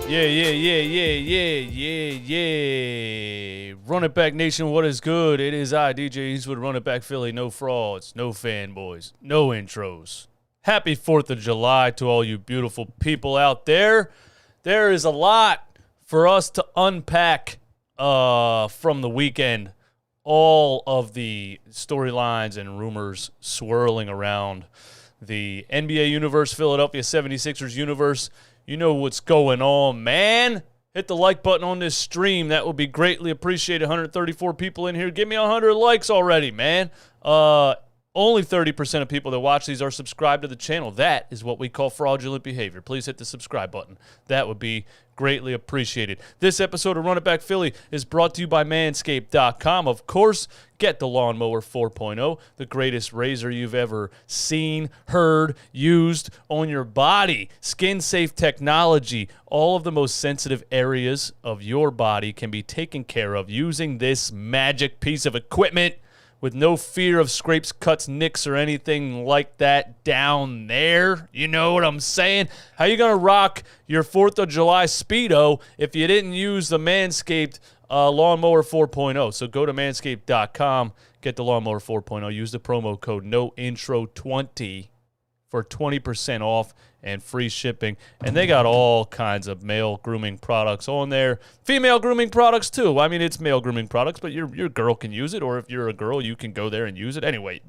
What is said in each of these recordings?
Yeah. Run it back, nation. What is good? It is I, DJ Eastwood, Run it back, Philly. No frauds, no fanboys, no intros. Happy 4th of July to all you beautiful people out there. There is a lot for us to unpack from the weekend. All of the storylines and rumors swirling around the NBA universe, Philadelphia 76ers universe. You know what's going on, man. Hit the like button on this stream. That would be greatly appreciated. 134 people in here. Give me 100 likes already, man. Only 30% of people that watch these are subscribed to the channel. That is what we call fraudulent behavior. Please hit the subscribe button. That would be greatly appreciated. This episode of Run It Back Philly is brought to you by Manscaped.com. Of course, get the Lawnmower 4.0, the greatest razor you've ever seen, heard, used on your body. Skin-safe technology. All of the most sensitive areas of your body can be taken care of using this magic piece of equipment, with no fear of scrapes, cuts, nicks, or anything like that down there. You know what I'm saying? How you going to rock your 4th of July Speedo if you didn't use the Manscaped Lawnmower 4.0? So go to Manscaped.com, get the Lawnmower 4.0. Use the promo code NOINTRO20 for 20% off and free shipping. And they got all kinds of male grooming products on there. Female grooming products, too. I mean, it's male grooming products, but your girl can use it. Or if you're a girl, you can go there and use it. Anyway,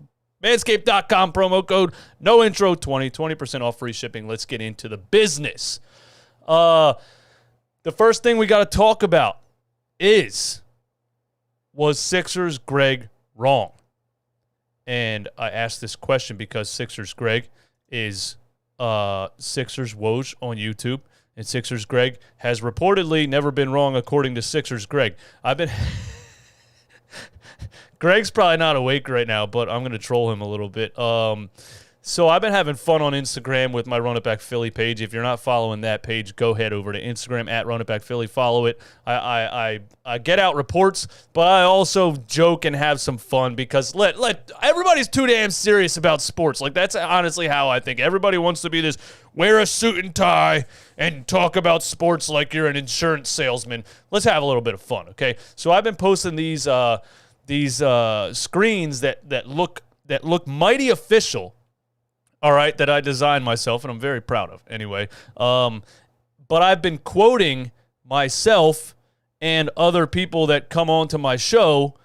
Manscaped.com, promo code NOINTRO20, 20% off free shipping. Let's get into the business. The first thing we got to talk about was Sixers Greg wrong? And I asked this question because Sixers Greg is Sixers Woj on YouTube, and Sixers Greg has reportedly never been wrong according to Sixers Greg. Greg's probably not awake right now, but I'm going to troll him a little bit. So I've been having fun on Instagram with my Run It Back Philly page. If you're not following that page, go head over to Instagram at Run It Back Philly. Follow it. I get out reports, but I also joke and have some fun because everybody's too damn serious about sports. Like, that's honestly how I think. Everybody wants to be this wear a suit and tie and talk about sports like you're an insurance salesman. Let's have a little bit of fun, okay? So I've been posting these screens that look mighty official. All right, that I designed myself, and I'm very proud of, anyway. But I've been quoting myself and other people that come on to my show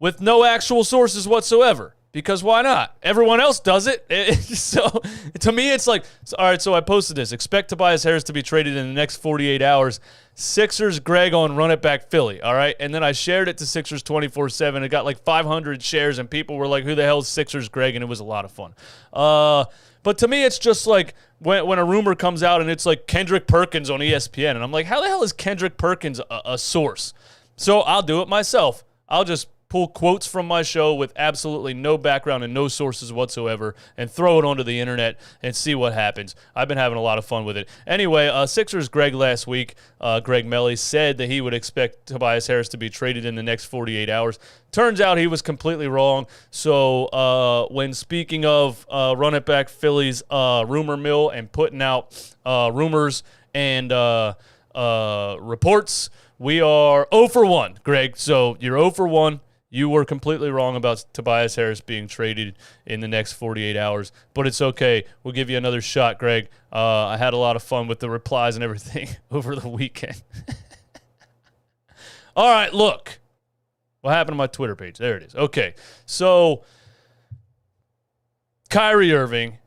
with no actual sources whatsoever, because why not? Everyone else does it. So to me, it's like, all right, so I posted this. Expect Tobias Harris to be traded in the next 48 hours. Sixers Greg on Run It Back Philly, all right? And then I shared it to Sixers 24/7. It got like 500 shares, and people were like, who the hell is Sixers Greg? And it was a lot of fun. But to me, it's just like when a rumor comes out and it's like Kendrick Perkins on ESPN, and I'm like, how the hell is Kendrick Perkins a source? So I'll do it myself. I'll just pull quotes from my show with absolutely no background and no sources whatsoever and throw it onto the internet and see what happens. I've been having a lot of fun with it. Anyway, Sixers Greg last week, Greg Melly, said that he would expect Tobias Harris to be traded in the next 48 hours. Turns out he was completely wrong. So when speaking of Run It Back Philly's rumor mill and putting out rumors and reports, we are 0 for 1, Greg. So you're 0 for 1. You were completely wrong about Tobias Harris being traded in the next 48 hours, but it's okay. We'll give you another shot, Greg. I had a lot of fun with the replies and everything over the weekend. All right, look. What happened to my Twitter page? There it is. Okay, so Kyrie Irving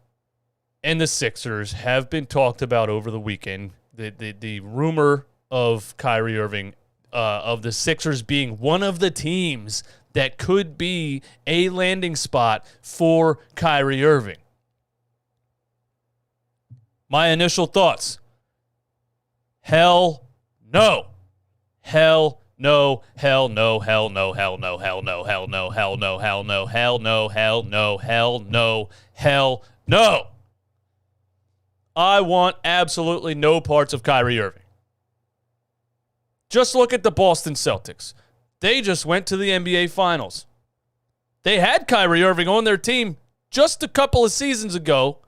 and the Sixers have been talked about over the weekend. The rumor of Kyrie Irving, of the Sixers being one of the teams that could be a landing spot for Kyrie Irving. My initial thoughts: hell no. Hell no, hell no, hell no, hell no, hell no, hell no, hell no, hell no, hell no, hell no, hell no, hell no. I want absolutely no parts of Kyrie Irving. Just look at the Boston Celtics. They just went to the NBA Finals. They had Kyrie Irving on their team just a couple of seasons ago,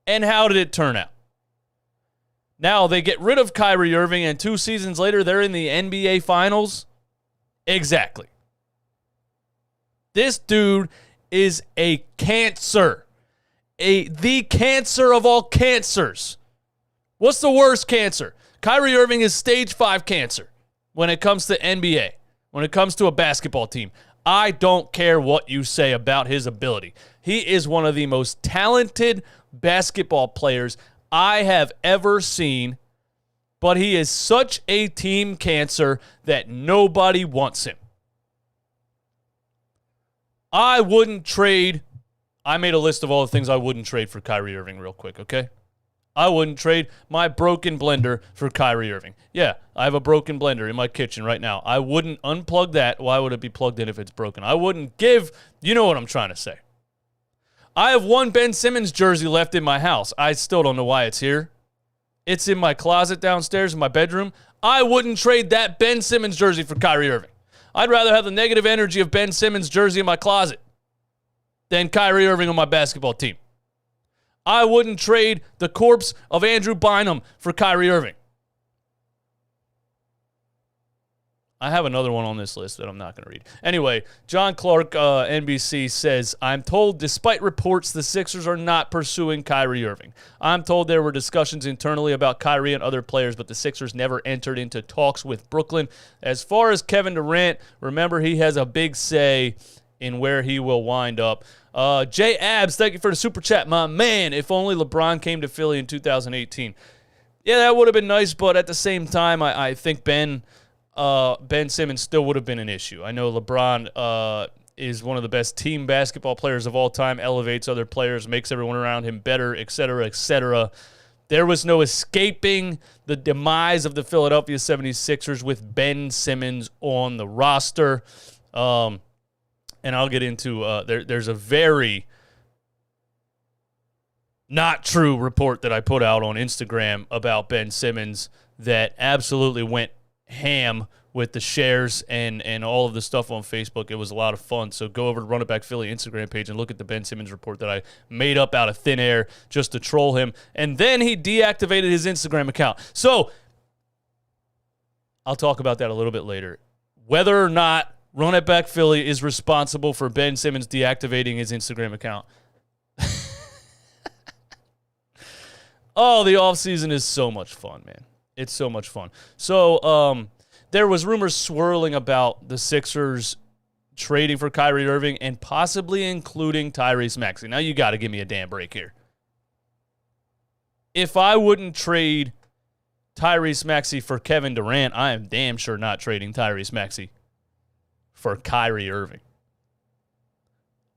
and how did it turn out? Now they get rid of Kyrie Irving, and 2 seasons later, they're in the NBA Finals. Exactly. This dude is a cancer. The cancer of all cancers. What's the worst cancer? Kyrie Irving is stage 5 cancer when it comes to NBA, when it comes to a basketball team. I don't care what you say about his ability. He is one of the most talented basketball players I have ever seen, but he is such a team cancer that nobody wants him. I wouldn't trade. I made a list of all the things I wouldn't trade for Kyrie Irving real quick, okay? I wouldn't trade my broken blender for Kyrie Irving. Yeah, I have a broken blender in my kitchen right now. I wouldn't unplug that. Why would it be plugged in if it's broken? I wouldn't give, you know what I'm trying to say. I have one Ben Simmons jersey left in my house. I still don't know why it's here. It's in my closet downstairs in my bedroom. I wouldn't trade that Ben Simmons jersey for Kyrie Irving. I'd rather have the negative energy of Ben Simmons jersey in my closet than Kyrie Irving on my basketball team. I wouldn't trade the corpse of Andrew Bynum for Kyrie Irving. I have another one on this list that I'm not going to read. Anyway, John Clark, NBC, says, I'm told despite reports the Sixers are not pursuing Kyrie Irving. I'm told there were discussions internally about Kyrie and other players, but the Sixers never entered into talks with Brooklyn. As far as Kevin Durant, remember he has a big say in where he will wind up. Jay Abs, thank you for the super chat, my man. If only LeBron came to Philly in 2018. Yeah, that would have been nice, but at the same time, I think Ben Simmons still would have been an issue. I know LeBron is one of the best team basketball players of all time, elevates other players, makes everyone around him better, et cetera, et cetera. There was no escaping the demise of the Philadelphia 76ers with Ben Simmons on the roster. And I'll get into, there's a very not true report that I put out on Instagram about Ben Simmons that absolutely went ham with the shares and all of the stuff on Facebook. It was a lot of fun. So go over to Run It Back Philly Instagram page and look at the Ben Simmons report that I made up out of thin air just to troll him. And then he deactivated his Instagram account. So I'll talk about that a little bit later. Whether or not Run It Back Philly is responsible for Ben Simmons deactivating his Instagram account. Oh, the offseason is so much fun, man. It's so much fun. So there was rumors swirling about the Sixers trading for Kyrie Irving and possibly including Tyrese Maxey. Now you got to give me a damn break here. If I wouldn't trade Tyrese Maxey for Kevin Durant, I am damn sure not trading Tyrese Maxey for Kyrie Irving.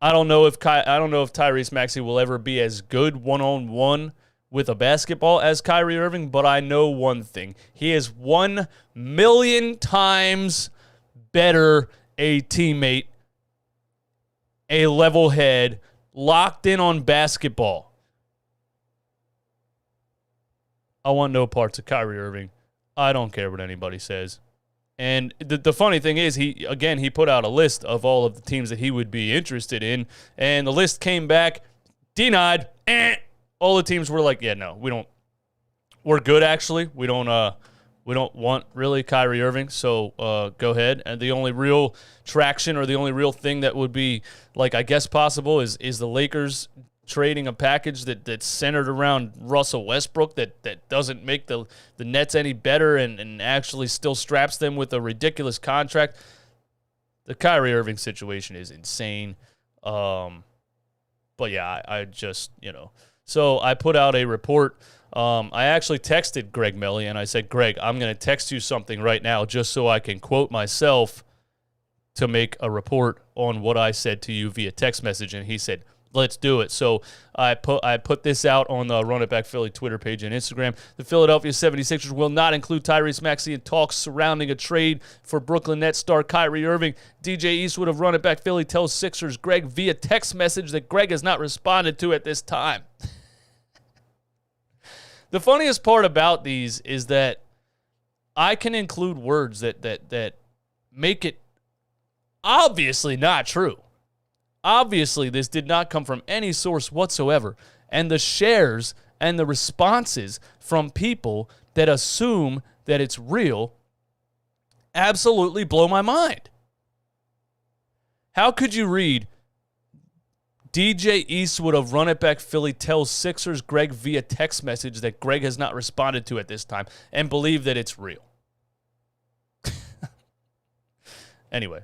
I don't know if Tyrese Maxey will ever be as good one-on-one with a basketball as Kyrie Irving, but I know one thing. He is 1,000,000 times better a teammate, a level head, locked in on basketball. I want no parts of Kyrie Irving. I don't care what anybody says. And the funny thing is, he put out a list of all of the teams that he would be interested in, and the list came back, denied. All the teams were like, yeah, no, we don't. We're good, actually. We don't want really Kyrie Irving, so go ahead. And the only real traction or the only real thing that would be, like, I guess possible is the Lakers trading a package that's centered around Russell Westbrook that doesn't make the Nets any better and actually still straps them with a ridiculous contract. The Kyrie Irving situation is insane. But yeah, I just, So I put out a report. I actually texted Greg Melly, and I said, Greg, I'm going to text you something right now just so I can quote myself to make a report on what I said to you via text message. And he said, let's do it. So I put this out on the Run It Back Philly Twitter page and Instagram. The Philadelphia 76ers will not include Tyrese Maxey in talks surrounding a trade for Brooklyn Nets star Kyrie Irving. DJ Eastwood of Run It Back Philly tells Sixers Greg via text message that Greg has not responded to at this time. The funniest part about these is that I can include words that make it obviously not true. Obviously, this did not come from any source whatsoever, and the shares and the responses from people that assume that it's real absolutely blow my mind. How could you read DJ Eastwood of Run It Back Philly tells Sixers Greg via text message that Greg has not responded to at this time and believe that it's real? Anyway,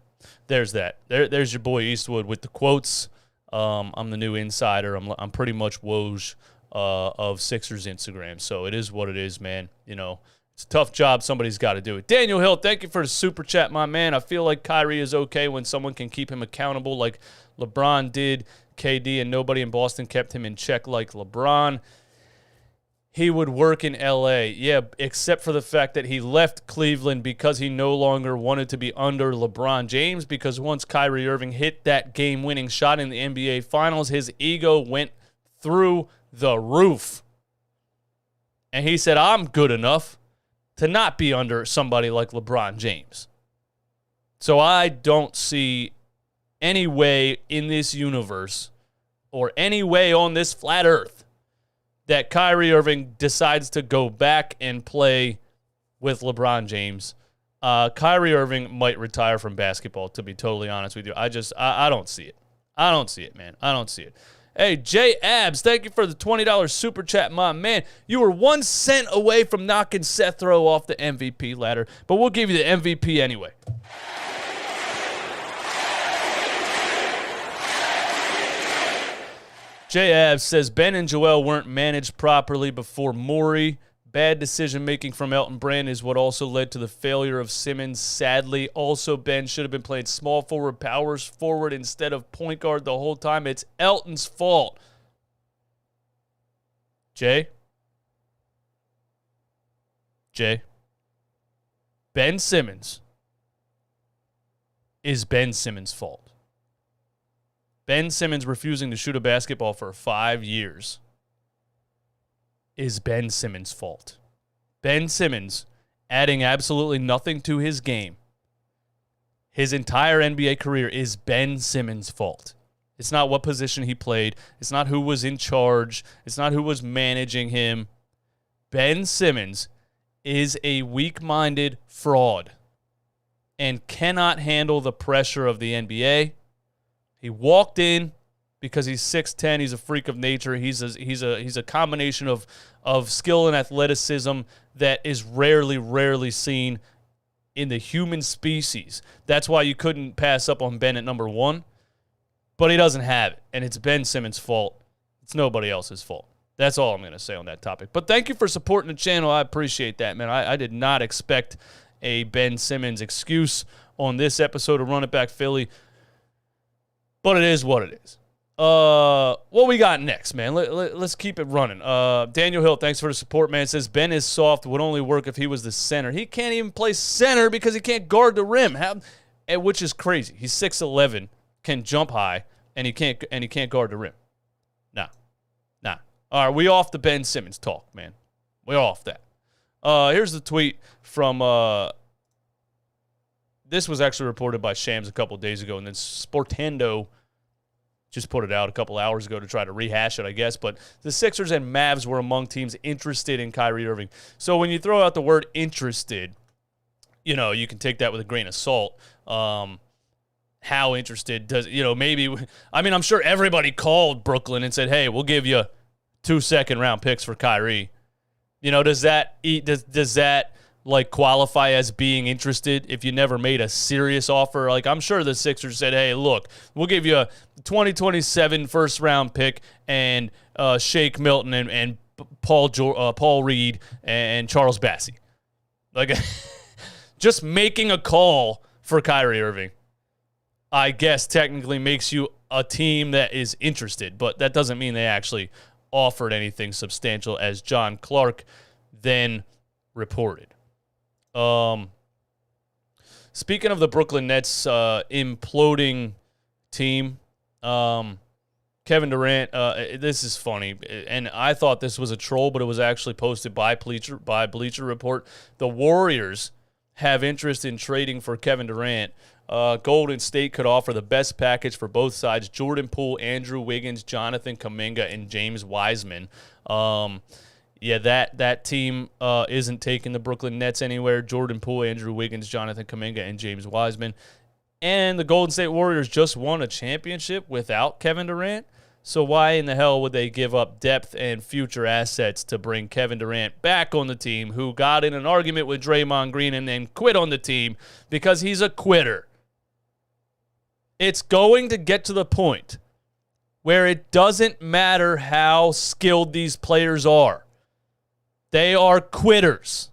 there's that. There's your boy Eastwood with the quotes. I'm the new insider. I'm pretty much Woj of Sixers Instagram. So it is what it is, man. You know, it's a tough job. Somebody's got to do it. Daniel Hill, thank you for the super chat, my man. I feel like Kyrie is okay when someone can keep him accountable like LeBron did. KD and nobody in Boston kept him in check like LeBron. He would work in L.A., yeah, except for the fact that he left Cleveland because he no longer wanted to be under LeBron James, because once Kyrie Irving hit that game-winning shot in the NBA Finals, his ego went through the roof. And he said, I'm good enough to not be under somebody like LeBron James. So I don't see any way in this universe or any way on this flat earth that Kyrie Irving decides to go back and play with LeBron James. Kyrie Irving might retire from basketball, to be totally honest with you. I don't see it. I don't see it, man. I don't see it. Hey, Jay Abs, thank you for the $20 super chat, my man. You were 1 cent away from knocking Seth Rowe off the MVP ladder, but we'll give you the MVP anyway. Jay Abs says, Ben and Joel weren't managed properly before Morey. Bad decision-making from Elton Brand is what also led to the failure of Simmons, sadly. Also, Ben should have been playing small forward, powers forward instead of point guard the whole time. It's Elton's fault. Jay? Ben Simmons is Ben Simmons' fault. Ben Simmons refusing to shoot a basketball for 5 years is Ben Simmons' fault. Ben Simmons adding absolutely nothing to his game. His entire NBA career is Ben Simmons' fault. It's not what position he played. It's not who was in charge. It's not who was managing him. Ben Simmons is a weak-minded fraud and cannot handle the pressure of the NBA. He walked in because he's 6'10", he's a freak of nature. He's a combination of skill and athleticism that is rarely seen in the human species. That's why you couldn't pass up on Ben at number 1. But he doesn't have it, and it's Ben Simmons' fault. It's nobody else's fault. That's all I'm going to say on that topic. But thank you for supporting the channel. I appreciate that, man. I did not expect a Ben Simmons excuse on this episode of Run It Back Philly. But it is what it is. What we got next, man? Let's keep it running. Daniel Hill, thanks for the support, man. Says Ben is soft, would only work if he was the center. He can't even play center because he can't guard the rim, which is crazy. He's 6'11", can jump high, and he can't guard the rim. Nah. All right, we off the Ben Simmons talk, man. We're off that. Here's the tweet from. This was actually reported by Shams a couple days ago, and then Sportendo just put it out a couple hours ago to try to rehash it, I guess. But the Sixers and Mavs were among teams interested in Kyrie Irving. So when you throw out the word interested, you know, you can take that with a grain of salt. How interested does, maybe, I mean, I'm sure everybody called Brooklyn and said, hey, we'll give you 2 second-round picks for Kyrie. Does that like qualify as being interested if you never made a serious offer? Like, I'm sure the Sixers said, hey, look, we'll give you a 2027 first-round pick and Shake Milton and Paul Reed and Charles Bassey. Like, just making a call for Kyrie Irving, I guess, technically makes you a team that is interested, but that doesn't mean they actually offered anything substantial, as John Clark then reported. Speaking of the Brooklyn Nets imploding team, Kevin Durant, this is funny, and I thought this was a troll, but it was actually posted by Bleacher Report. The Warriors have interest in trading for Kevin Durant Golden State could offer the best package for both sides. Jordan Poole, Andrew Wiggins, Jonathan Kuminga, and James Wiseman. Yeah, that team isn't taking the Brooklyn Nets anywhere. Jordan Poole, Andrew Wiggins, Jonathan Kuminga, and James Wiseman. And the Golden State Warriors just won a championship without Kevin Durant. So why in the hell would they give up depth and future assets to bring Kevin Durant back on the team, who got in an argument with Draymond Green and then quit on the team because he's a quitter? It's going to get to the point where it doesn't matter how skilled these players are. They are quitters.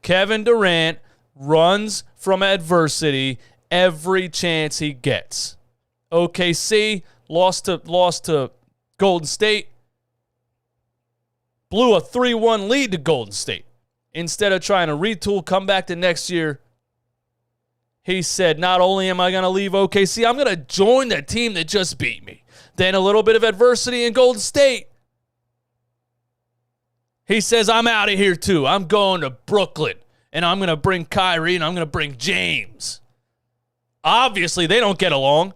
Kevin Durant runs from adversity every chance he gets. OKC lost to Golden State, blew a 3-1 lead to Golden State. Instead of trying to retool, come back to next year, he said, not only am I going to leave OKC, I'm going to join the team that just beat me. Then a little bit of adversity in Golden State. He says, I'm out of here too. I'm going to Brooklyn, and I'm going to bring Kyrie, and I'm going to bring James. Obviously, they don't get along,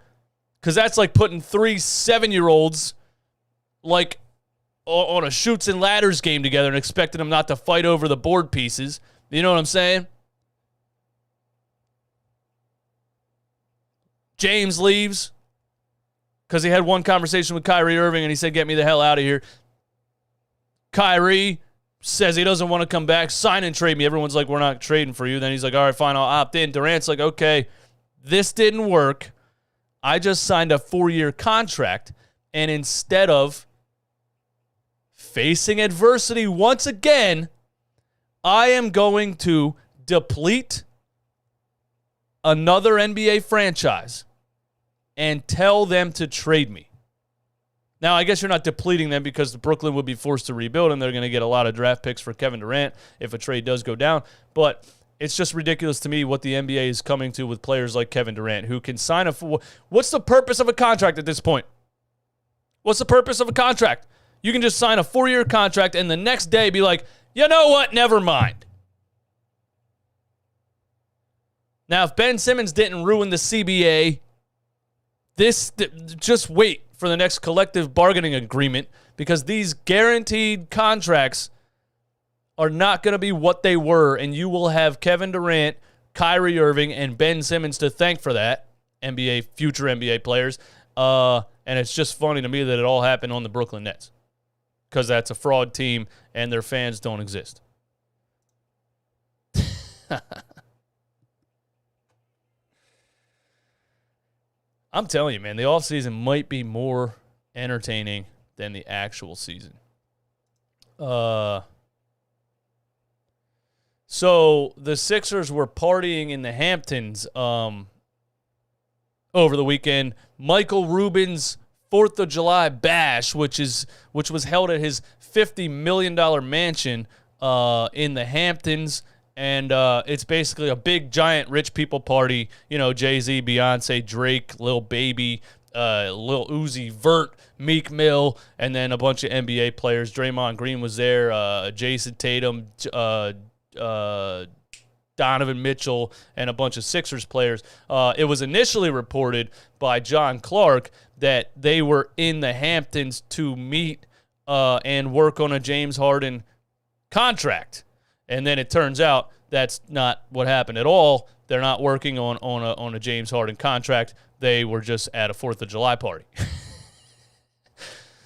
because that's like putting 3 7-year-olds like on a Chutes and Ladders game together and expecting them not to fight over the board pieces. You know what I'm saying? James leaves because he had one conversation with Kyrie Irving, and he said, get me the hell out of here. Kyrie says he doesn't want to come back. Sign and trade me. Everyone's like, we're not trading for you. Then he's like, all right, fine, I'll opt in. Durant's like, okay, this didn't work. I just signed a 4-year contract, and instead of facing adversity once again, I am going to deplete another NBA franchise and tell them to trade me. Now, I guess you're not depleting them because Brooklyn would be forced to rebuild, and they're going to get a lot of draft picks for Kevin Durant if a trade does go down. But it's just ridiculous to me what the NBA is coming to with players like Kevin Durant, who can sign what's the purpose of a contract at this point? What's the purpose of a contract? You can just sign a 4-year contract and the next day be like, you know what? Never mind. Now, if Ben Simmons didn't ruin the CBA, just wait for the next collective bargaining agreement, because these guaranteed contracts are not going to be what they were, and you will have Kevin Durant, Kyrie Irving, and Ben Simmons to thank for that, future NBA players. And it's just funny to me that it all happened on the Brooklyn Nets, because that's a fraud team and their fans don't exist. I'm telling you, man, the offseason might be more entertaining than the actual season. So the Sixers were partying in the Hamptons over the weekend. Michael Rubin's 4th of July bash, which was held at his $50 million mansion in the Hamptons. And it's basically a big, giant rich people party. You know, Jay-Z, Beyonce, Drake, Lil Baby, Lil Uzi Vert, Meek Mill, and then a bunch of NBA players. Draymond Green was there, Jason Tatum, Donovan Mitchell, and a bunch of Sixers players. It was initially reported by John Clark that they were in the Hamptons to meet and work on a James Harden contract. And then it turns out that's not what happened at all. They're not working on a James Harden contract. They were just at a 4th of July party.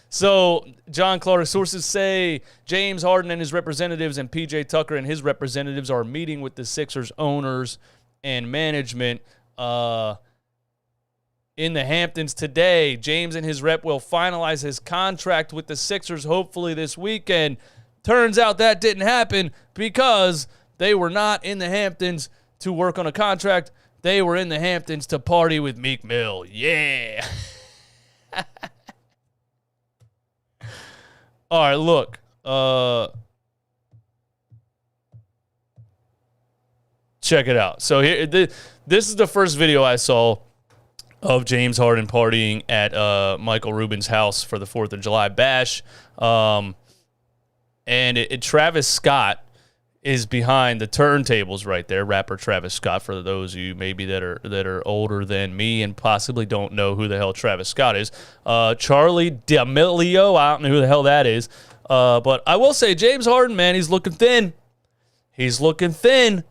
So John Clark, sources say James Harden and his representatives and P.J. Tucker and his representatives are meeting with the Sixers owners and management in the Hamptons today. James and his rep will finalize his contract with the Sixers hopefully this weekend. Turns out that didn't happen because they were not in the Hamptons to work on a contract. They were in the Hamptons to party with Meek Mill. Yeah. All right, look. Check it out. So here, this is the first video I saw of James Harden partying at Michael Rubin's house for the 4th of July bash. And Travis Scott is behind the turntables right there. Rapper Travis Scott, for those of you maybe that are older than me and possibly don't know who the hell Travis Scott is. Charlie D'Amelio, I don't know who the hell that is. But I will say James Harden, man, he's looking thin. He's looking thin.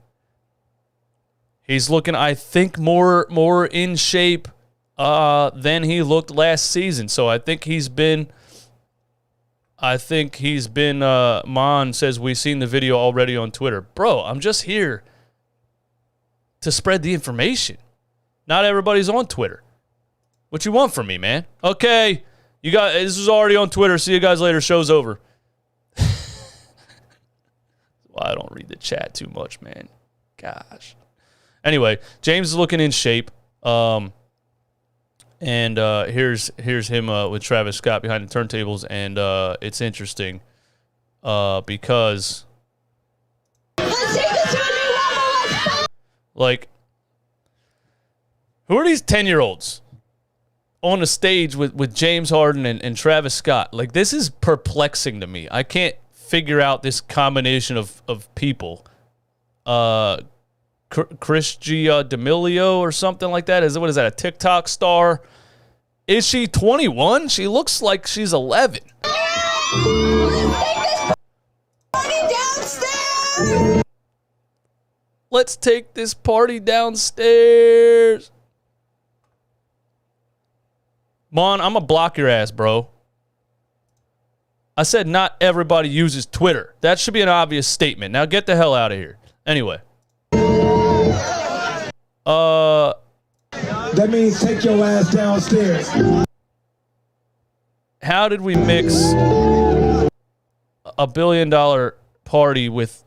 He's looking, I think, more in shape than he looked last season. So I think he's been, Mon says, we've seen the video already on Twitter. Bro, I'm just here to spread the information. Not everybody's on Twitter. What you want from me, man? Okay, you got this is already on Twitter. See you guys later. Show's over. Well, I don't read the chat too much, man. Gosh. Anyway, James is looking in shape. And here's him with Travis Scott behind the turntables, and it's interesting because like, who are these 10-year-olds on the stage with James Harden and Travis Scott? Like, this is perplexing to me. I can't figure out this combination of people. Christia D'Amelio or something like that. What is that, a TikTok star? Is she 21? She looks like she's 11. Let's take this party downstairs. Mon, I'm going to block your ass, bro. I said not everybody uses Twitter. That should be an obvious statement. Now get the hell out of here. Anyway. That means take your ass downstairs. How did we mix a $1 billion party with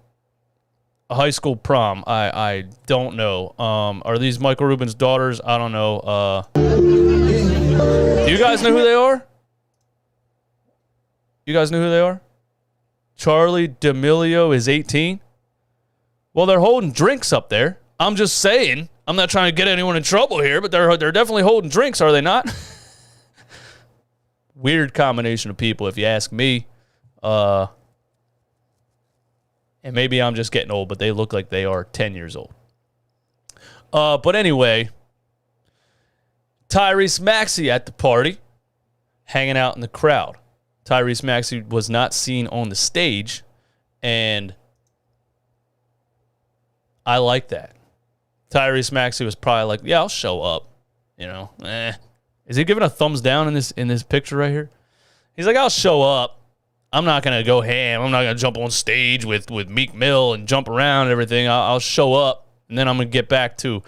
a high school prom? I don't know. Are these Michael Rubin's daughters? I don't know. Do you guys know who they are? You guys know who they are? Charlie D'Amelio is 18. Well, they're holding drinks up there. I'm just saying. I'm not trying to get anyone in trouble here, but they're definitely holding drinks, are they not? Weird combination of people, if you ask me. And maybe I'm just getting old, but they look like they are 10 years old. But anyway, Tyrese Maxey at the party, hanging out in the crowd. Tyrese Maxey was not seen on the stage, and I like that. Tyrese Maxey was probably like, yeah, I'll show up. You know, Is he giving a thumbs down in this picture right here? He's like, I'll show up. I'm not going to go ham. I'm not going to jump on stage with Meek Mill and jump around and everything. I'll show up, and then I'm going to get back to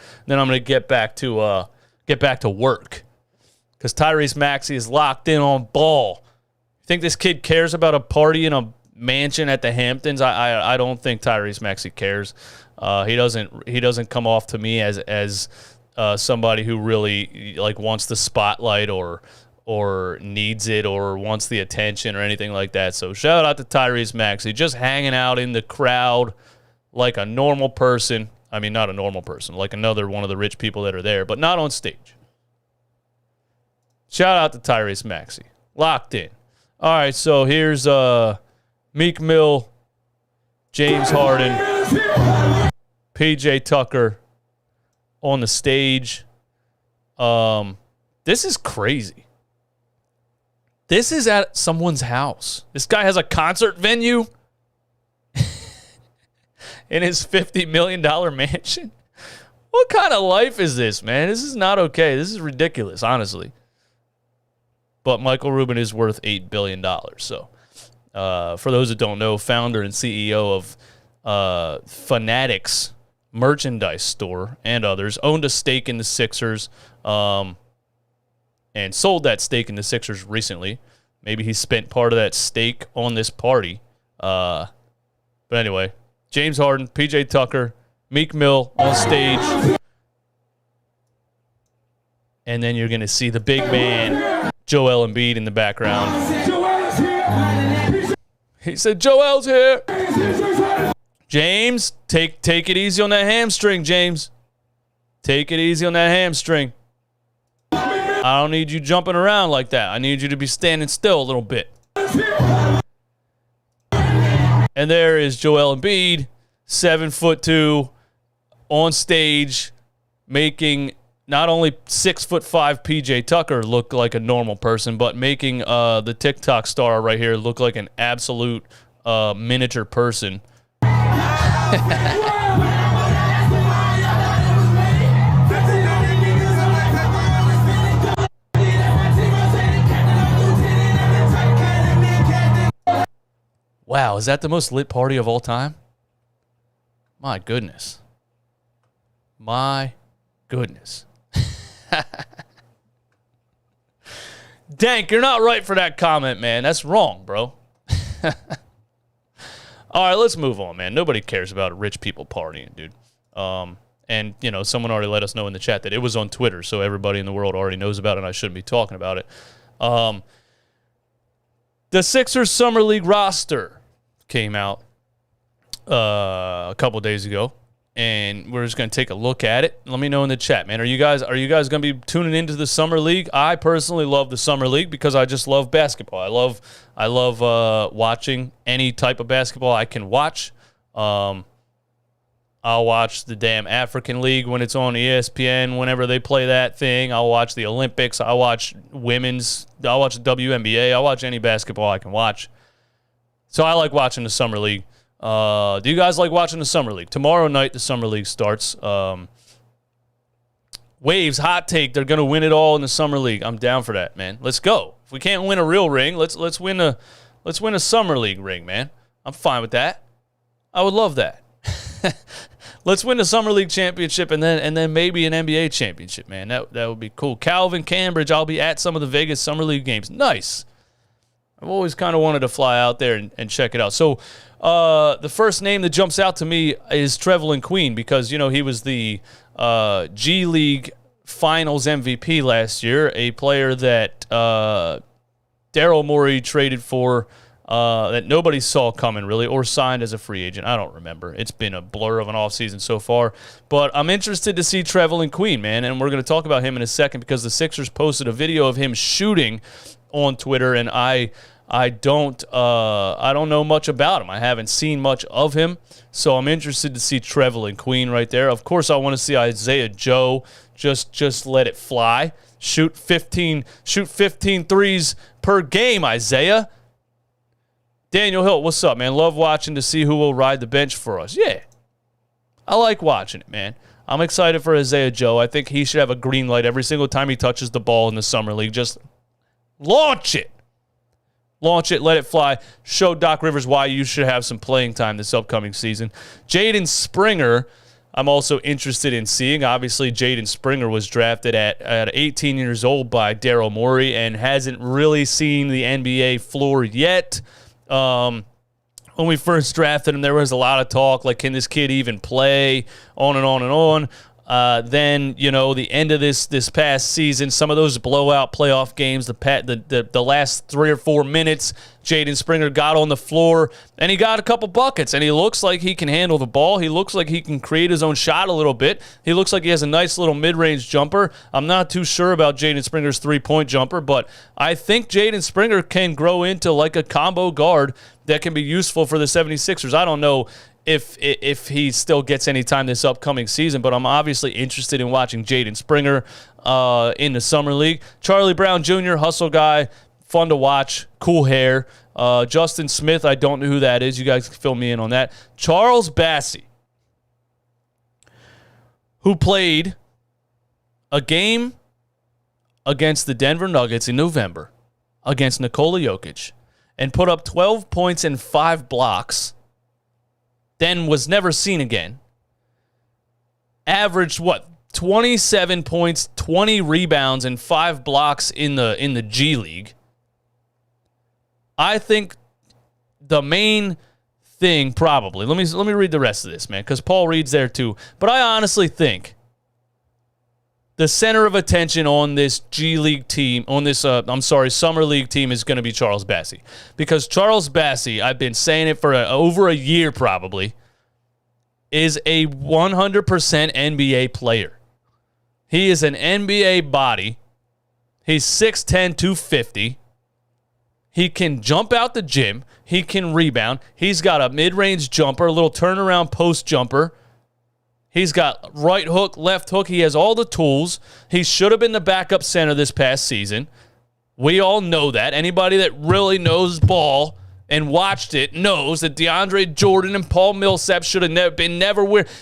work. Because Tyrese Maxey is locked in on ball. You think this kid cares about a party in a mansion at the Hamptons? I don't think Tyrese Maxey cares. He doesn't come off to me as somebody who really like wants the spotlight or needs it or wants the attention or anything like that. So shout out to Tyrese Maxey, just hanging out in the crowd like a normal person. I mean, not a normal person, like another one of the rich people that are there, but not on stage. Shout out to Tyrese Maxey, locked in. All right, so here's Meek Mill, James Harden, PJ Tucker on the stage. This is crazy. This is at someone's house. This guy has a concert venue in his $50 million mansion. What kind of life is this, man? This is not okay. This is ridiculous, honestly. But Michael Rubin is worth $8 billion. So, for those that don't know, founder and CEO of Fanatics merchandise store and others, owned a stake in the Sixers and sold that stake in the Sixers recently. Maybe he spent part of that stake on this party. But anyway, James Harden, PJ Tucker, Meek Mill on stage. And then you're going to see the big man, Joel Embiid, in the background. He said, Joel's here. James, take it easy on that hamstring, James. Take it easy on that hamstring. I don't need you jumping around like that. I need you to be standing still a little bit. And there is Joel Embiid 7'2", on stage, making not only 6'5" PJ Tucker look like a normal person, but making the TikTok star right here look like an absolute miniature person. Wow, is that the most lit party of all time? My goodness. My goodness. Dank, you're not right for that comment, man. That's wrong, bro. All right, let's move on, man. Nobody cares about rich people partying, dude. And, you know, someone already let us know in the chat that it was on Twitter, so everybody in the world already knows about it, and I shouldn't be talking about it. The Sixers Summer League roster came out a couple days ago, and we're just going to take a look at it. Let me know in the chat, man. Are you guys going to be tuning into the Summer League? I personally love the Summer League because I just love basketball. I love watching any type of basketball I can watch. I'll watch the damn African League when it's on ESPN, whenever they play that thing. I'll watch the Olympics. I'll watch the WNBA. I'll watch any basketball I can watch. So I like watching the Summer League. Do you guys like watching the Summer League? Tomorrow night, the Summer League starts. Waves, hot take. They're going to win it all in the Summer League. I'm down for that, man. Let's go. If we can't win a real ring, let's win a Summer League ring, man. I'm fine with that. I would love that. Let's win the Summer League championship and then maybe an NBA championship, man. That would be cool. Calvin, Cambridge, I'll be at some of the Vegas Summer League games. Nice. I've always kind of wanted to fly out there and check it out. So the first name that jumps out to me is Trevelin Queen because, you know, he was the G League Finals MVP last year, a player that Daryl Morey traded for that nobody saw coming, really, or signed as a free agent. I don't remember. It's been a blur of an offseason so far. But I'm interested to see Trevelin Queen, man, and we're going to talk about him in a second because the Sixers posted a video of him shooting on Twitter, and I don't know much about him. I haven't seen much of him, so I'm interested to see Trevelin Queen right there. Of course, I want to see Isaiah Joe just let it fly. Shoot 15 threes per game, Isaiah. Daniel Hilt, what's up, man? Love watching to see who will ride the bench for us. Yeah, I like watching it, man. I'm excited for Isaiah Joe. I think he should have a green light every single time he touches the ball in the Summer League. Just launch it. Launch it, let it fly. Show Doc Rivers why you should have some playing time this upcoming season. Jaden Springer, I'm also interested in seeing. Obviously, Jaden Springer was drafted at 18 years old by Daryl Morey and hasn't really seen the NBA floor yet. When we first drafted him, there was a lot of talk, like, can this kid even play, on and on and on. Then, you know, the end of this past season, some of those blowout playoff games, the last 3 or 4 minutes, Jaden Springer got on the floor, and he got a couple buckets, and he looks like he can handle the ball. He looks like he can create his own shot a little bit. He looks like he has a nice little mid-range jumper. I'm not too sure about Jaden Springer's three-point jumper, but I think Jaden Springer can grow into like a combo guard that can be useful for the 76ers. I don't know if he still gets any time this upcoming season, but I'm obviously interested in watching Jaden Springer in the Summer League. Charlie Brown Jr., hustle guy, fun to watch, cool hair. Justin Smith, I don't know who that is. You guys can fill me in on that. Charles Bassey, who played a game against the Denver Nuggets in November against Nikola Jokic and put up 12 points and 5 blocks, then was never seen again. Averaged, 27 points, 20 rebounds, and 5 blocks in the G League. I think the main thing probably, let me read the rest of this, man, because Paul reads there too. But I honestly think the center of attention on this G League team, on this, Summer League team is going to be Charles Bassey. Because Charles Bassey, I've been saying it for over a year probably, is a 100% NBA player. He is an NBA body. He's 6'10", 250. He can jump out the gym. He can rebound. He's got a mid-range jumper, a little turnaround post jumper. He's got right hook, left hook. He has all the tools. He should have been the backup center this past season. We all know that. Anybody that really knows ball and watched it knows that DeAndre Jordan and Paul Millsap should have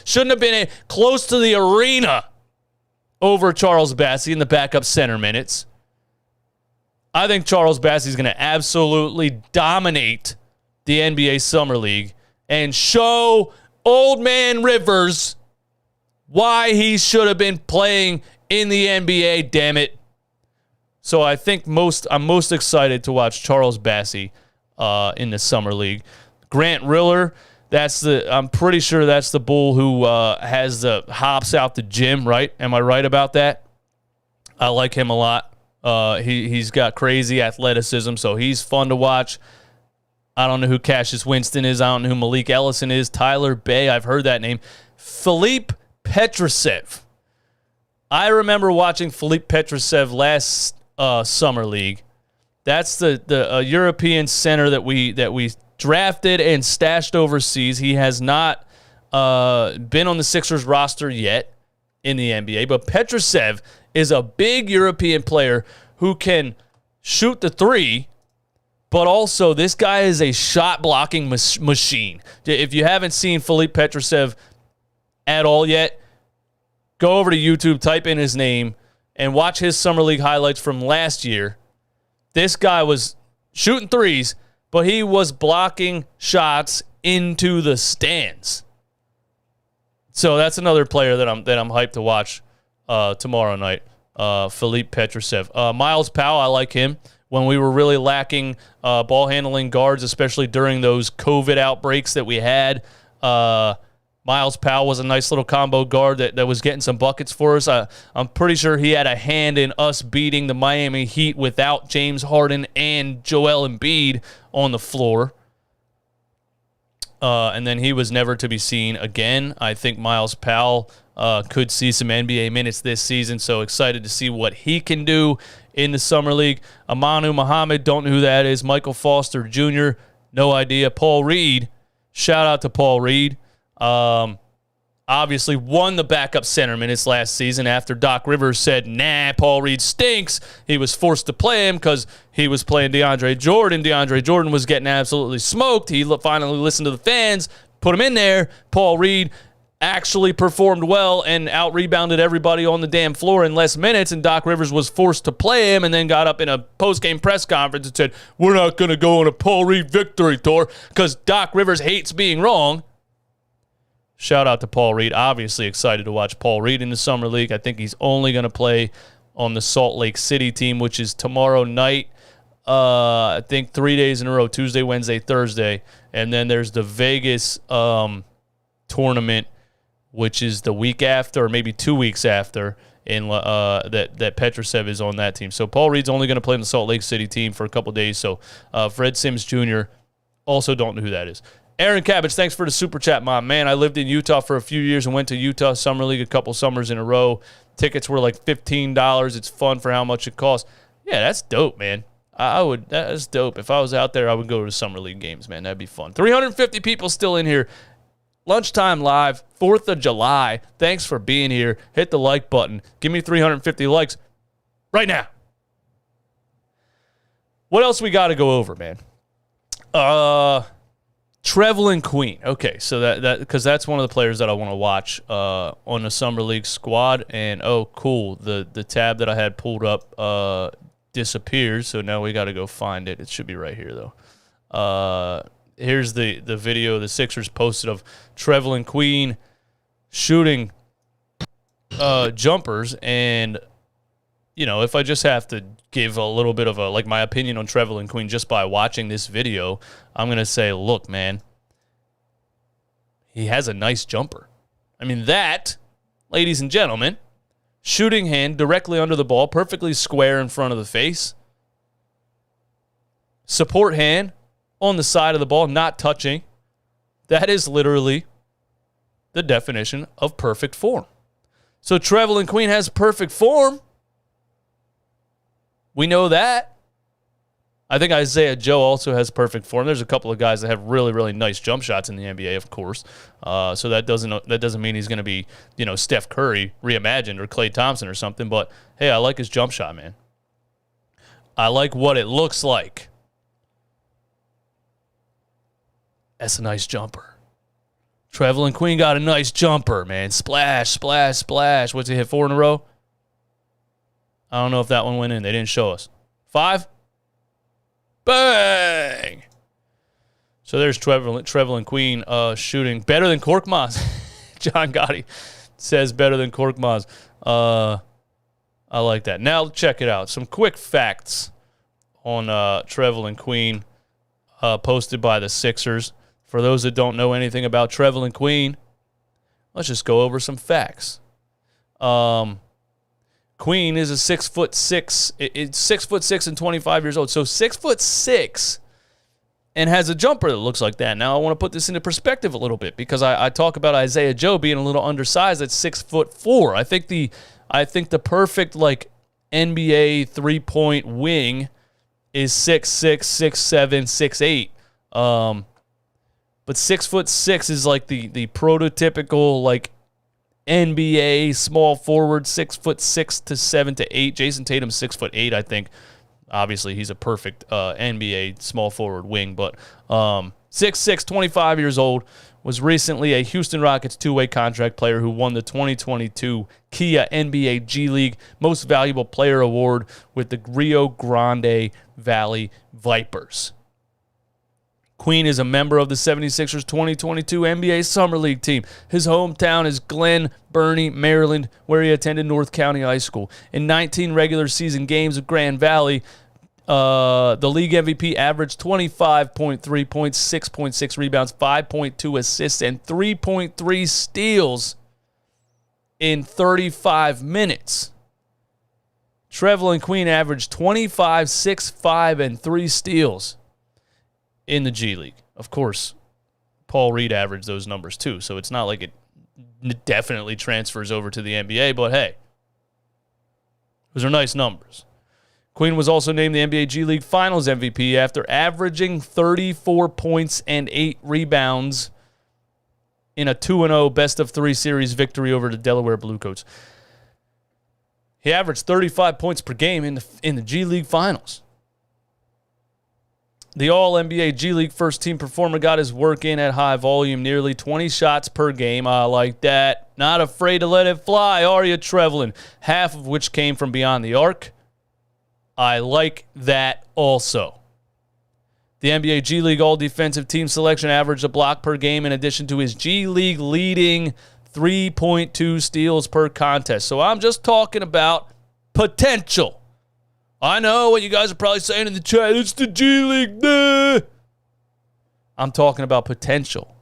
shouldn't have been close to the arena over Charles Bassey in the backup center minutes. I think Charles Bassey is going to absolutely dominate the NBA Summer League and show old man Rivers why he should have been playing in the NBA, damn it. So I think I'm most excited to watch Charles Bassey in the Summer League. Grant Riller, I'm pretty sure that's the bull who has the hops out the gym, right? Am I right about that? I like him a lot. He's got crazy athleticism, so he's fun to watch. I don't know who Cassius Winston is. I don't know who Malik Ellison is. Tyler Bay, I've heard that name. Philippe Petrusev. I remember watching Philippe Petrusev last Summer League. That's the European center that we drafted and stashed overseas. He has not been on the Sixers roster yet in the NBA, but Petrusev is a big European player who can shoot the three, but also this guy is a shot-blocking machine. If you haven't seen Philippe Petrusev at all yet, go over to YouTube, type in his name, and watch his Summer League highlights from last year. This guy was shooting threes, but he was blocking shots into the stands. So that's another player that I'm hyped to watch tomorrow night. Philippe Petrusev. Miles Powell, I like him. When we were really lacking ball handling guards, especially during those COVID outbreaks that we had, Miles Powell was a nice little combo guard that was getting some buckets for us. I'm pretty sure he had a hand in us beating the Miami Heat without James Harden and Joel Embiid on the floor. And then he was never to be seen again. I think Miles Powell could see some NBA minutes this season, so excited to see what he can do in the Summer League. Amanu Muhammad, don't know who that is. Michael Foster Jr., no idea. Paul Reed, shout out to Paul Reed. Obviously won the backup center minutes last season after Doc Rivers said, nah, Paul Reed stinks. He was forced to play him because he was playing DeAndre Jordan. DeAndre Jordan was getting absolutely smoked. He finally listened to the fans, put him in there. Paul Reed actually performed well and out-rebounded everybody on the damn floor in less minutes, and Doc Rivers was forced to play him and then got up in a post-game press conference and said, we're not going to go on a Paul Reed victory tour because Doc Rivers hates being wrong. Shout out to Paul Reed. Obviously excited to watch Paul Reed in the Summer League. I think he's only going to play on the Salt Lake City team, which is tomorrow night. I think 3 days in a row, Tuesday, Wednesday, Thursday. And then there's the Vegas tournament, which is the week after or maybe 2 weeks after that Petrusev is on that team. So Paul Reed's only going to play on the Salt Lake City team for a couple days. So Fred Sims Jr., also don't know who that is. Aaron Cabbage, thanks for the super chat, my man. I lived in Utah for a few years and went to Utah Summer League a couple summers in a row. Tickets were like $15. It's fun for how much it costs. Yeah, that's dope, man. That's dope. If I was out there, I would go to Summer League games, man. That'd be fun. 350 people still in here. Lunchtime live, 4th of July. Thanks for being here. Hit the like button. Give me 350 likes right now. What else we got to go over, man? Trevelin Queen. Okay, so that because that's one of the players that I want to watch on the Summer League squad. And oh, cool, the tab that I had pulled up disappears. So now we got to go find it. It should be right here though. Here's the video the Sixers posted of Trevelin Queen shooting jumpers. And you know, if I just have to give a little bit of my opinion on Trevelin Queen just by watching this video, I'm going to say, look, man, he has a nice jumper. I mean, that, ladies and gentlemen, shooting hand directly under the ball, perfectly square in front of the face. Support hand on the side of the ball, not touching. That is literally the definition of perfect form. So Trevelin Queen has perfect form. We know that. I think Isaiah Joe also has perfect form. There's a couple of guys that have really, really nice jump shots in the NBA, of course. So that doesn't mean he's going to be, Steph Curry reimagined or Klay Thompson or something. But, hey, I like his jump shot, man. I like what it looks like. That's a nice jumper. Trevelin Queen got a nice jumper, man. Splash, splash, splash. What's he hit, 4 in a row? I don't know if that one went in. They didn't show us. 5? Bang! So there's Trevelin Queen shooting better than Korkmaz. John Gotti says better than Korkmaz. I like that. Now check it out. Some quick facts on Trevelin Queen posted by the Sixers. For those that don't know anything about Trevelin Queen, let's just go over some facts. Queen is a 6'6". It's 6'6" and 25 years old. So 6'6" and has a jumper that looks like that. Now I want to put this into perspective a little bit because I talk about Isaiah Joe being a little undersized at 6'4". I think the perfect NBA 3-point wing is 6'6", 6'7", 6'8". But 6'6" is like the prototypical NBA small forward, 6'6" to 7 to 8. Jason Tatum's 6'8", I think. Obviously, he's a perfect NBA small forward wing, but 6'6", 25 years old, was recently a Houston Rockets two-way contract player who won the 2022 Kia NBA G League Most Valuable Player Award with the Rio Grande Valley Vipers. Queen is a member of the 76ers 2022 NBA Summer League team. His hometown is Glen Burnie, Maryland, where he attended North County High School. In 19 regular season games of Grand Valley, the league MVP averaged 25.3 points, 6.6 rebounds, 5.2 assists, and 3.3 steals in 35 minutes. Trevelin Queen averaged 25, 6, 5, and 3 steals in the G League. Of course, Paul Reed averaged those numbers too, so it's not like it definitely transfers over to the NBA, but hey, those are nice numbers. Queen was also named the NBA G League Finals MVP after averaging 34 points and 8 rebounds in a 2-0 best-of-3 series victory over the Delaware Bluecoats. He averaged 35 points per game in the G League Finals. The All-NBA G League first-team performer got his work in at high volume, nearly 20 shots per game. I like that. Not afraid to let it fly, are you, Trevelin? Half of which came from beyond the arc. I like that also. The NBA G League All-Defensive Team selection averaged a block per game in addition to his G League leading 3.2 steals per contest. So I'm just talking about potential. I know what you guys are probably saying in the chat. It's the G League. Nah. I'm talking about potential.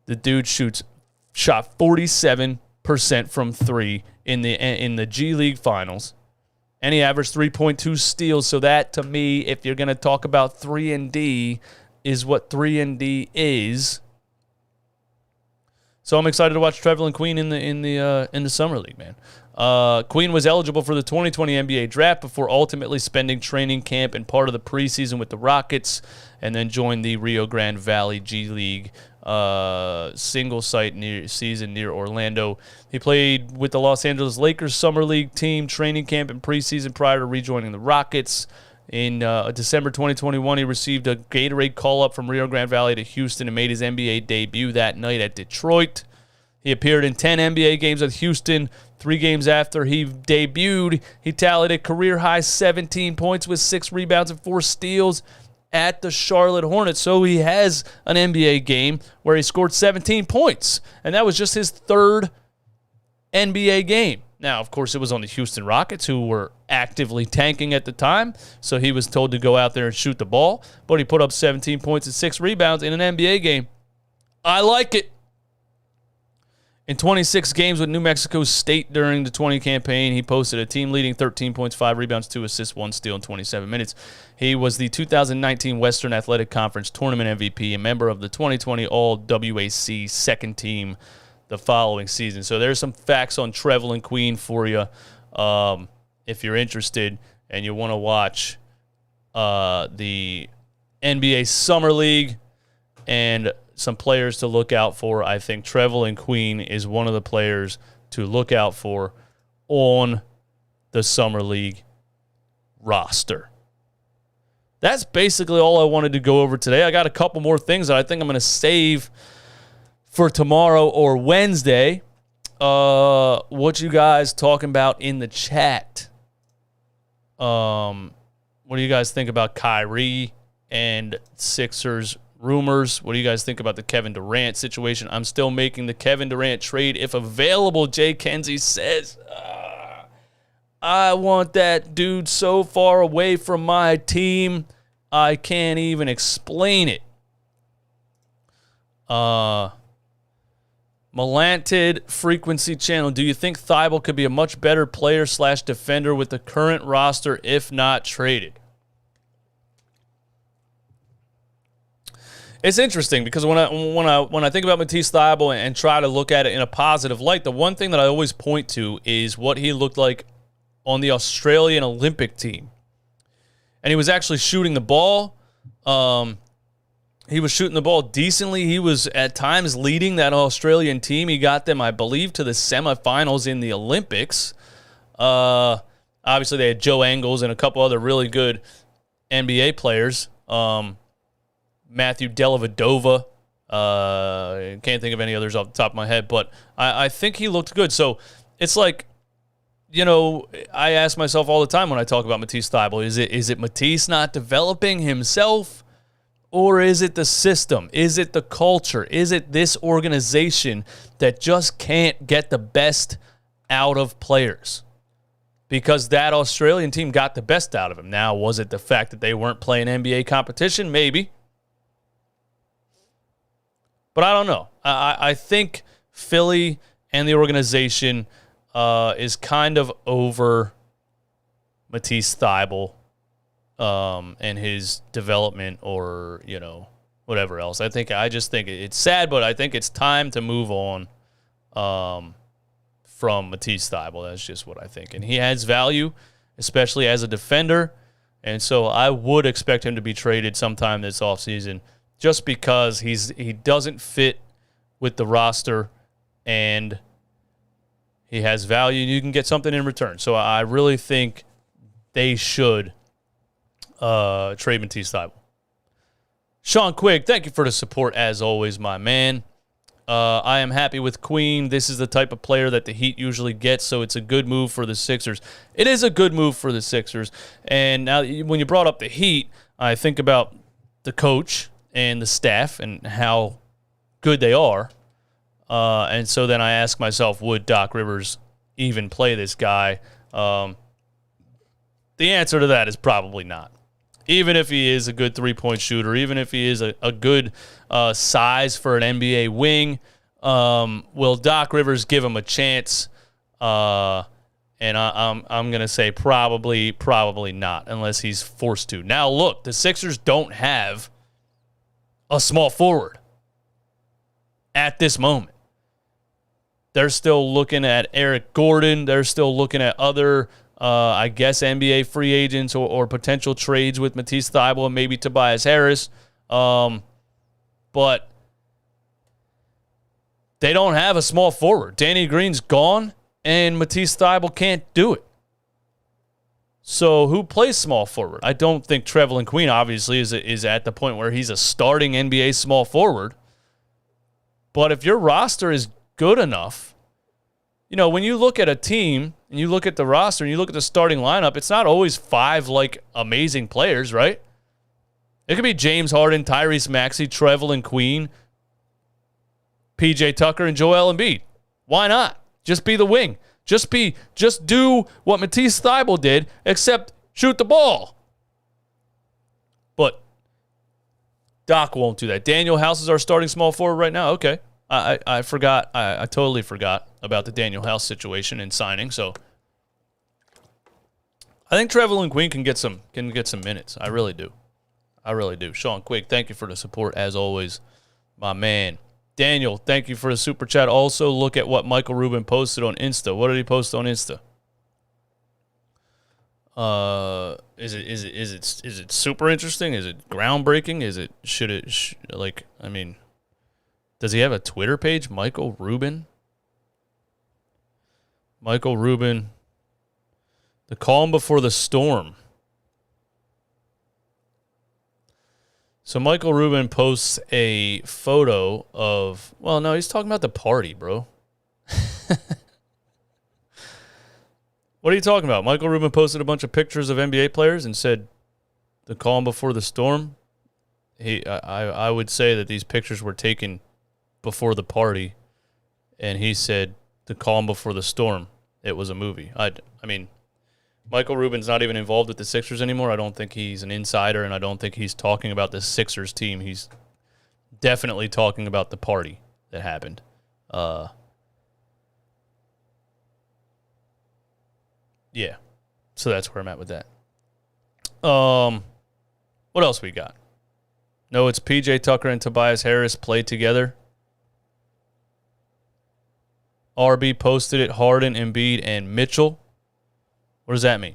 The dude shot 47% from 3 in the G League Finals, and he averaged 3.2 steals. So that, to me, if you're going to talk about 3-and-D, is what 3-and-D is. So I'm excited to watch Trevelin Queen in the Summer League, man. Queen was eligible for the 2020 NBA Draft before ultimately spending training camp and part of the preseason with the Rockets, and then joined the Rio Grande Valley G League single-site season near Orlando. He played with the Los Angeles Lakers Summer League team training camp and preseason prior to rejoining the Rockets. In December 2021, he received a Gatorade call-up from Rio Grande Valley to Houston and made his NBA debut that night at Detroit. He appeared in 10 NBA games with Houston. 3 games after he debuted, he tallied a career-high 17 points with 6 rebounds and 4 steals at the Charlotte Hornets. So he has an NBA game where he scored 17 points, and that was just his 3rd NBA game. Now, of course, it was on the Houston Rockets, who were actively tanking at the time, so he was told to go out there and shoot the ball, but he put up 17 points and 6 rebounds in an NBA game. I like it. In 26 games with New Mexico State during the 20 campaign, he posted a team-leading 13 points, 5 rebounds, 2 assists, 1 steal in 27 minutes. He was the 2019 Western Athletic Conference Tournament MVP, a member of the 2020 All-WAC second team the following season. So there's some facts on Trevelin Queen for you if you're interested and you want to watch the NBA Summer League and some players to look out for. I think Trevelin Queen is one of the players to look out for on the Summer League roster. That's basically all I wanted to go over today. I got a couple more things that I think I'm going to save for tomorrow or Wednesday. What you guys talking about in the chat? What do you guys think about Kyrie and Sixers rumors? What do you guys think about the Kevin Durant situation? I'm still making the Kevin Durant trade if available, Jay Kenzie says. I want that dude so far away from my team, I can't even explain it. Melanted Frequency Channel. Do you think Thibault could be a much better player / defender with the current roster if not traded? It's interesting because when I think about Matisse Thybulle and try to look at it in a positive light, the one thing that I always point to is what he looked like on the Australian Olympic team. And he was actually shooting the ball. He was shooting the ball decently. He was at times leading that Australian team. He got them, I believe, to the semifinals in the Olympics. Obviously, they had Joe Ingles and a couple other really good NBA players. Matthew Dellavedova. Can't think of any others off the top of my head, but I think he looked good. So it's like, you know, I ask myself all the time when I talk about Matisse Thybulle, is it Matisse not developing himself, or is it the system? Is it the culture? Is it this organization that just can't get the best out of players? Because that Australian team got the best out of him. Now, was it the fact that they weren't playing NBA competition? Maybe. But I don't know. I think Philly and the organization is kind of over Matisse Thybulle and his development, or, you know, whatever else. I just think it's sad, but I think it's time to move on from Matisse Thybulle. That's just what I think. And he has value, especially as a defender. And so I would expect him to be traded sometime this offseason, just because he doesn't fit with the roster and he has value and you can get something in return. So I really think they should trade Matisse Thybulle. Sean Quigg, thank you for the support as always, my man. I am happy with Queen. This is the type of player that the Heat usually gets, so it's a good move for the Sixers. It is a good move for the Sixers. And now when you brought up the Heat, I think about the coach and the staff and how good they are. And so then I ask myself, would Doc Rivers even play this guy? The answer to that is probably not. Even if he is a good three-point shooter, even if he is a good size for an NBA wing, will Doc Rivers give him a chance? And I'm going to say probably not, unless he's forced to. Now, look, the Sixers don't have a small forward at this moment. They're still looking at Eric Gordon. They're still looking at other, I guess, NBA free agents or potential trades with Matisse Thybulle and maybe Tobias Harris. But they don't have a small forward. Danny Green's gone, and Matisse Thybulle can't do it. So who plays small forward? I don't think Trevelin Queen, obviously, is at the point where he's a starting NBA small forward. But if your roster is good enough, you know, when you look at a team and you look at the roster and you look at the starting lineup, it's not always five, like, amazing players, right? It could be James Harden, Tyrese Maxey, Trevelin Queen, PJ Tucker, and Joel Embiid. Why not? Just be the wing. Just do what Matisse Thybulle did, except shoot the ball. But Doc won't do that. Daniel House is our starting small forward right now. Okay. I forgot. I totally forgot about the Daniel House situation and signing. So I think Trevelin Queen can get some minutes. I really do. Sean Quigg, thank you for the support as always, my man. Daniel, thank you for the super chat. Also, look at what Michael Rubin posted on Insta. What did he post on Insta? Is it super interesting? Is it groundbreaking? Does he have a Twitter page? Michael Rubin. The calm before the storm. So Michael Rubin posts a photo of, well, no, he's talking about the party, bro. What are you talking about? Michael Rubin posted a bunch of pictures of NBA players and said, the calm before the storm. I would say that these pictures were taken before the party, and he said, the calm before the storm. It was a movie. I mean, Michael Rubin's not even involved with the Sixers anymore. I don't think he's an insider, and I don't think he's talking about the Sixers team. He's definitely talking about the party that happened. Yeah, so that's where I'm at with that. What else we got? No, it's PJ Tucker and Tobias Harris played together. RB posted it, Harden, Embiid, and Mitchell. What does that mean?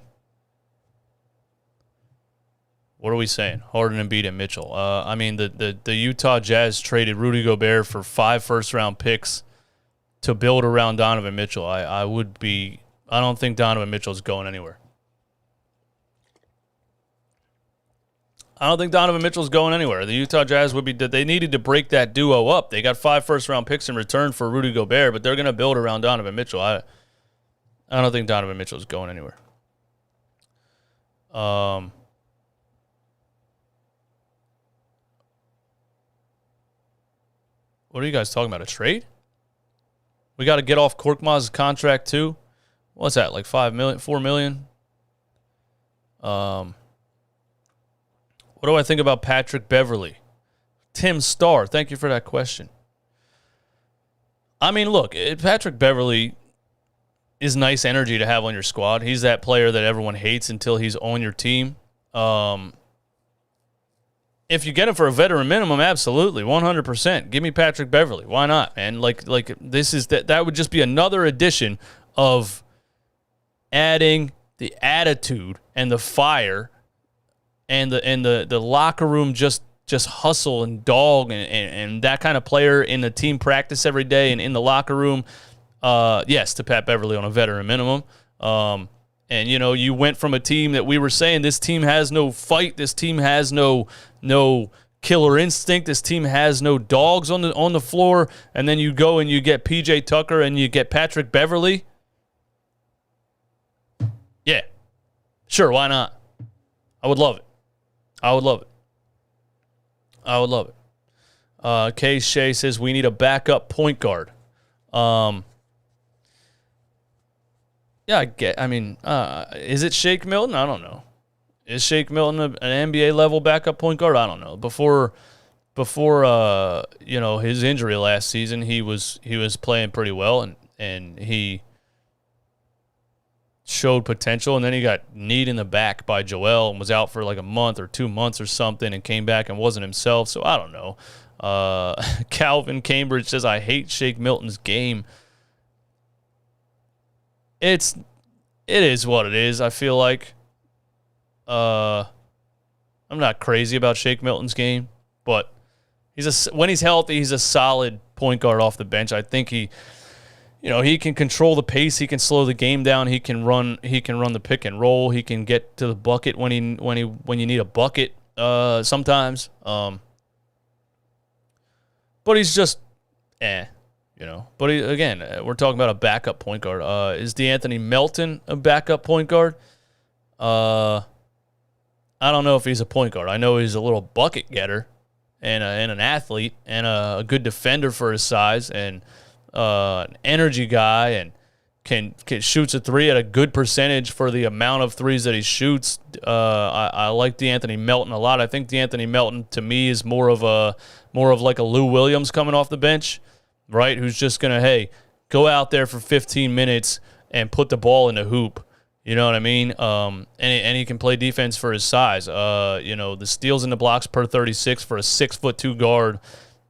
What are we saying? Harden, Embiid, and Mitchell. The Utah Jazz traded Rudy Gobert for 5 first-round picks to build around Donovan Mitchell. I don't think Donovan Mitchell's going anywhere. The Utah Jazz they needed to break that duo up. They got 5 first-round picks in return for Rudy Gobert, but they're going to build around Donovan Mitchell. I don't think Donovan Mitchell's going anywhere. What are you guys talking about? A trade? We got to get off Korkmaz's contract too. What's that? Like $5 million, $4 million? What do I think about Patrick Beverley? Tim Starr, thank you for that question. I mean, look, Patrick Beverley is nice energy to have on your squad. He's that player that everyone hates until he's on your team. If you get him for a veteran minimum, absolutely, 100%. Give me Patrick Beverley. Why not? And that would just be another addition of adding the attitude and the fire and the locker room just hustle and dog and that kind of player in the team practice every day and in the locker room. Yes, to Pat Beverley on a veteran minimum. And, you went from a team that we were saying this team has no fight, this team has no killer instinct, this team has no dogs on the floor, and then you go and you get PJ Tucker and you get Patrick Beverley. Yeah, sure, why not? I would love it. Kay Shea says we need a backup point guard. Is it Shake Milton? I don't know. Is Shake Milton an NBA level backup point guard? I don't know. Before his injury last season, he was playing pretty well and he showed potential, and then he got kneed in the back by Joel and was out for like a month or 2 months or something and came back and wasn't himself. So I don't know. Calvin Cambridge says, I hate Shake Milton's game. It is what it is. I feel like I'm not crazy about Shake Milton's game, but when he's healthy, he's a solid point guard off the bench. I think he can control the pace. He can slow the game down. He can run the pick and roll. He can get to the bucket when you need a bucket sometimes. But he's just But we're talking about a backup point guard. Is DeAnthony Melton a backup point guard? I don't know if he's a point guard. I know he's a little bucket getter and an athlete and a good defender for his size and an energy guy and can shoots a three at a good percentage for the amount of threes that he shoots. I like DeAnthony Melton a lot. I think DeAnthony Melton to me is more of like a Lou Williams coming off the bench, right? Who's just gonna go out there for 15 minutes and put the ball in the hoop. You know what I mean? And he can play defense for his size. The steals and the blocks per 36 for a 6'2" guard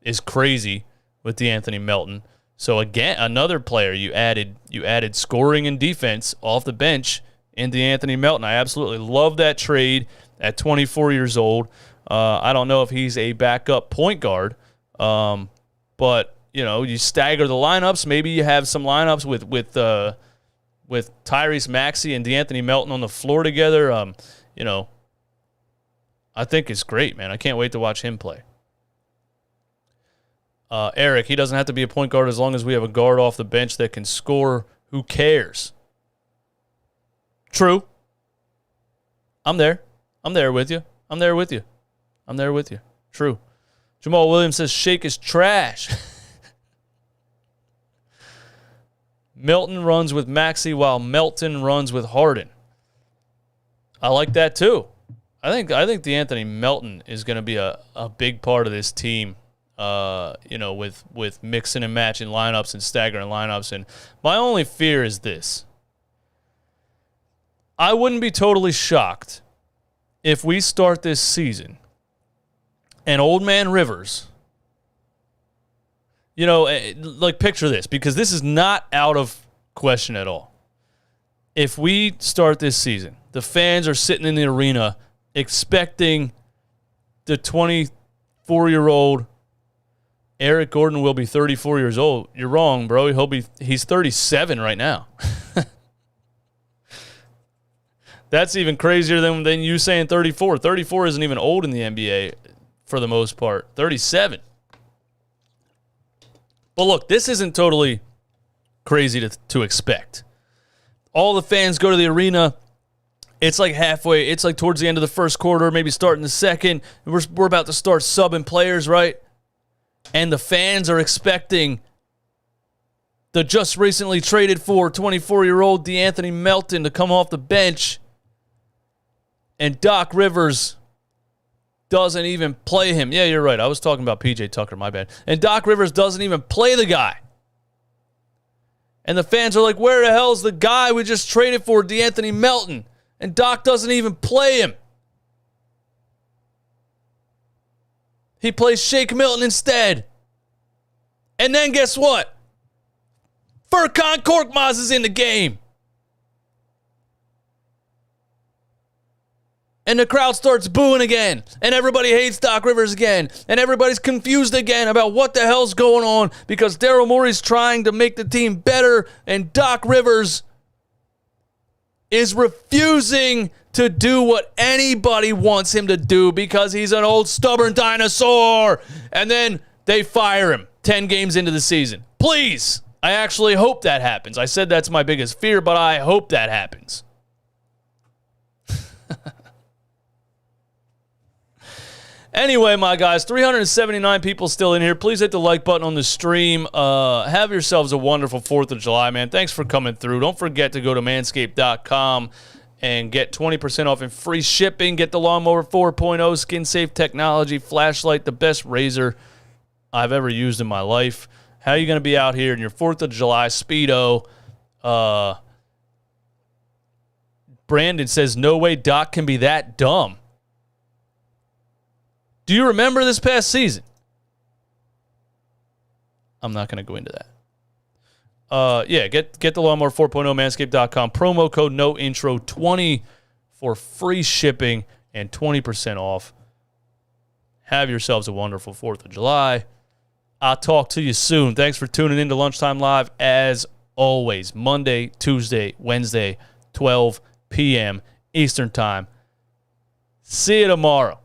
is crazy with DeAnthony Melton. So again, another player you added scoring and defense off the bench in DeAnthony Melton. I absolutely love that trade at 24 years old. I don't know if he's a backup point guard, but, you know, you stagger the lineups. Maybe you have some lineups with Tyrese Maxey and DeAnthony Melton on the floor together. You know, I think it's great, man. I can't wait to watch him play. Eric, he doesn't have to be a point guard as long as we have a guard off the bench that can score. Who cares? True. I'm there. I'm there with you. I'm there with you. I'm there with you. True. Jamal Williams says Shake is trash. Milton runs with Maxey while Melton runs with Harden. I like that too. I think DeAnthony Melton is going to be a big part of this team. You know, with mixing and matching lineups and staggering lineups. And my only fear is this. I wouldn't be totally shocked if we start this season and Old Man Rivers, you know, like picture this, because this is not out of question at all. If we start this season, the fans are sitting in the arena expecting the 24-year-old Eric Gordon will be 34 years old. You're wrong, bro. He's 37 right now. That's even crazier than you saying 34. 34 isn't even old in the NBA for the most part. 37. But look, this isn't totally crazy to expect. All the fans go to the arena. It's like halfway. It's like towards the end of the first quarter, maybe starting the second. We're about to start subbing players, right? And the fans are expecting the just recently traded for 24-year-old DeAnthony Melton to come off the bench. And Doc Rivers doesn't even play him. Yeah, you're right. I was talking about P.J. Tucker, my bad. And Doc Rivers doesn't even play the guy. And the fans are like, where the hell's the guy we just traded for, DeAnthony Melton? And Doc doesn't even play him. He plays Shake Milton instead. And then guess what? Furkan Korkmaz is in the game. And the crowd starts booing again. And everybody hates Doc Rivers again. And everybody's confused again about what the hell's going on because Daryl Morey's trying to make the team better and Doc Rivers is refusing to do what anybody wants him to do because he's an old stubborn dinosaur. And then they fire him 10 games into the season. Please. I actually hope that happens. I said that's my biggest fear, but I hope that happens. Anyway, my guys, 379 people still in here. Please hit the like button on the stream. Have yourselves a wonderful 4th of July, man. Thanks for coming through. Don't forget to go to manscaped.com and get 20% off and free shipping. Get the Lawnmower 4.0 skin-safe technology flashlight, the best razor I've ever used in my life. How are you going to be out here in your 4th of July Speedo? Brandon says, no way Doc can be that dumb. Do you remember this past season? I'm not going to go into that. Yeah, get the Lawnmower 4.0 manscaped.com. Promo code NOINTRO20 for free shipping and 20% off. Have yourselves a wonderful 4th of July. I'll talk to you soon. Thanks for tuning in to Lunchtime Live as always. Monday, Tuesday, Wednesday, 12 p.m. Eastern Time. See you tomorrow.